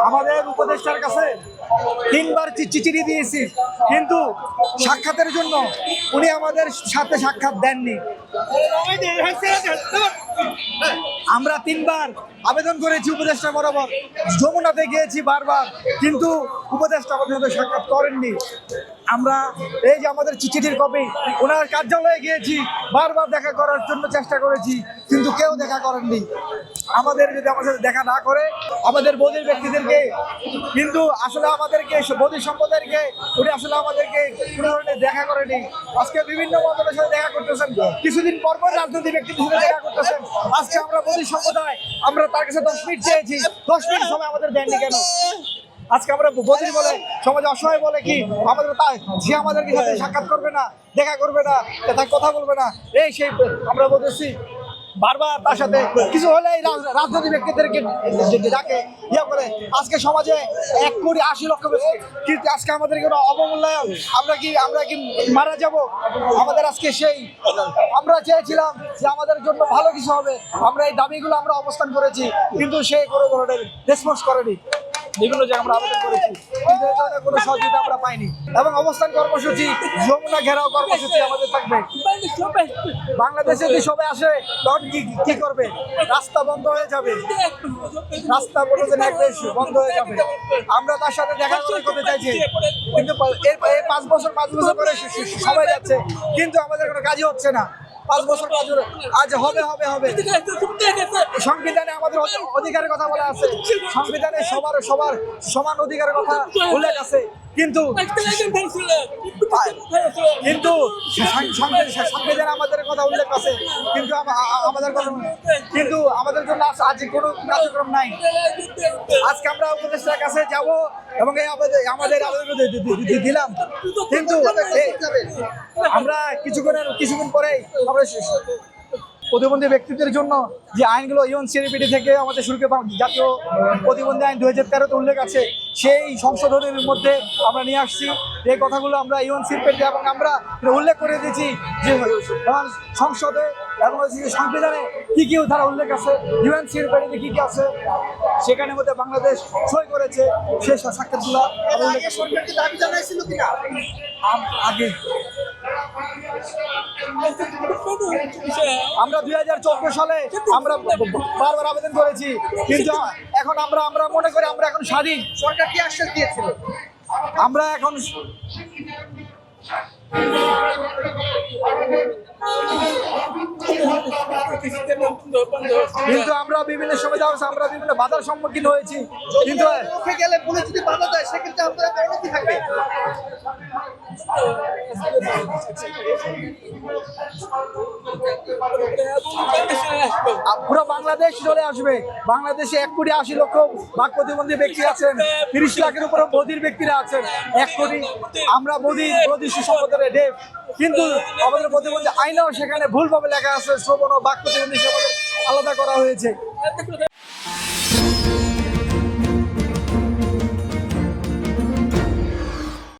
আমাদের উপদেষ্টার কাছে 3বার চিঠি দিয়েছি, কিন্তু সাক্ষাতের জন্য উনি আমাদের সাথে সাক্ষাৎ দেননি। আমরা 3বার আবেদন করেছি উপদেষ্টা বরাবর, যমুনাতে গিয়েছি বারবার, কিন্তু উপদেষ্টা আমাদের সাথে সাক্ষাৎ করেননি। আমরা এই যে আমাদের চিঠির কপি, ওনার কার্যালয়ে গিয়েছি, বারবার দেখা করার জন্য চেষ্টা করেছি, কিন্তু কেউ দেখা করেননি। আমাদের যদি আমাদের দেখা না করে আমাদের বধির ব্যক্তিদেরকে, কিন্তু আসলে আমাদেরকে বধির সম্প্রদায়কে উনি আসলে আমাদেরকে কোনো ধরনের দেখা করেনি। আজকে বিভিন্ন মন্ত্রণের সাথে দেখা করতেছেন, কিছুদিন পর পর রাজনৈতিক ব্যক্তিদের সাথে দেখা করতেছেন। আজকে আমরা বধির সম্প্রদায়, আমরা তার কাছে 10 মিনিট চেয়েছি, 10 মিনিট সময় আমাদের দেননি কেন? আজকে আমরা বধির বলে সমাজে অসহায় বলে কি আমাদের সে আমাদেরকে সাথে সাক্ষাৎ করবে না, দেখা করবে না, তার কথা বলবে না, এই সেই আমরা বলতেছি বারবার তার সাথে কিছু হলে রাজনৈতিক ব্যক্তিদেরকে ডাকে ইয়ে করে। আজকে সমাজে 1,80,00,000 ব্যক্তি, কিন্তু আজকে আমাদের কোনো অবমূল্যায়ন, আমরা কি মারা যাব? আমাদের আজকে সেই আমরা চেয়েছিলাম যে আমাদের জন্য ভালো কিছু হবে, আমরা এই দাবিগুলো আমরা অবস্থান করেছি, কিন্তু সে কোনো ধরনের রেসপন্স করেনি। বিভিন্ন জায়গায় আমরা আবেদন করেছি, কিন্তু এই ধরনের কোনো সহযোগিতা আমরা পাইনি। এবং অবস্থান কর্মসূচি, যমুনা ঘেরাও কর্মসূচি আমাদের থাকবে। বাংলাদেশে যদি সবাই আসে তখন কি করবে? রাস্তা বন্ধ হয়ে যাবে, রাস্তা বন্ধ হয়ে যাবে। আমরা তার সাথে দেখা করতে চাইছি, কিন্তু এই 5 বছর করে সবাই যাচ্ছে, কিন্তু আমাদের কোনো কাজই হচ্ছে না। 5 বছর আজ হবে। সংবিধানে আমাদের অধিকারের কথা বলা আছে, সংবিধানে সবার সমান অধিকারের কথা উল্লেখ আছে, কিন্তু সংবিধানে আমাদের কথা উল্লেখ আছে, কিন্তু আমাদের জন্য আজ কোনো কার্যক্রম নাই। আজকে আমরা উপদেষ্টার কাছে যাব এবং আমাদের আবেদন দিলাম, কিন্তু আমরা কিছুক্ষণ পরেই আমরা প্রতিবন্ধী ব্যক্তিদের জন্য যে আইনগুলো ইউএনসিআরপিটি থেকে আমাদের শুল্কে জাতীয় প্রতিবন্ধী আইন 2013-তে উল্লেখ আছে, সেই সংশোধনের মধ্যে আমরা নিয়ে আসছি এই কথাগুলো আমরা ইউএনসিআরপিটি, এবং আমরা উল্লেখ করে দিয়েছি যে সংসদে এবং সংবিধানে কি ধারা উল্লেখ আছে, ইউএনসিআরপিটিতে কি আছে, সেখানে মধ্যে বাংলাদেশ সই করেছে, সেই সাক্ষাৎগুলো দাবি জানাইছিল কিনা আগে। আমরা 2014 সালে আমরা বারবার আবেদন করেছি, কিন্তু এখন আমরা মনে করি আমরা এখন স্বাধীন। সরকার কি আশ্বাস দিয়েছিল? আমরা এখন কিন্তু আমরা বিভিন্ন সময় আমরা বিভিন্ন বাধার সম্মুখীন হয়েছি, কিন্তু গেলে পুলিশ যদি বাধা দেয় সেক্ষেত্রে আপনারা কি থাকবে? পুরো বাংলাদেশ চলে আসবে। বাংলাদেশে 1,80,00,000 বাক প্রতিবন্ধী ব্যক্তি আছেন, 30 লাখের উপরে বধির ব্যক্তিরা আছেন। 1 কোটি আমরা বধির সম্প্রদায়ের ডেফ, কিন্তু আমাদের প্রতিবন্ধী আইনেও সেখানে ভুলভাবে লেখা আছে শ্রবণ ও বাক প্রতিবন্ধী আলাদা করা হয়েছে।